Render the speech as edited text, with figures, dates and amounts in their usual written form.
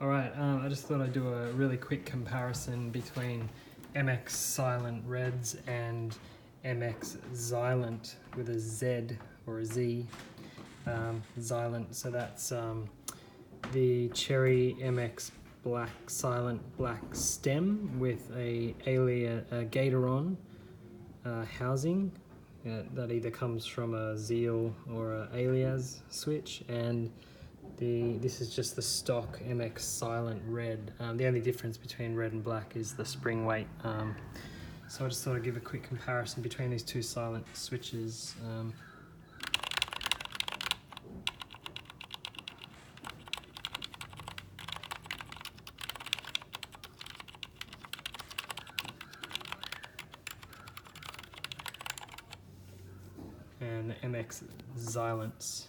Alright, I just thought I'd do a really quick comparison between MX Zilent Reds and MX Zilent with a Z or a Z. Zilent, so that's the Cherry MX Black Zilent Black stem with a Gatoron housing that either comes from a Zeal or a Aliaz switch, and this is just the stock MX Zilent Red. The only difference between red and black is the spring weight. So I just thought I'd give a quick comparison between these two Zilent switches. And MX Zilents.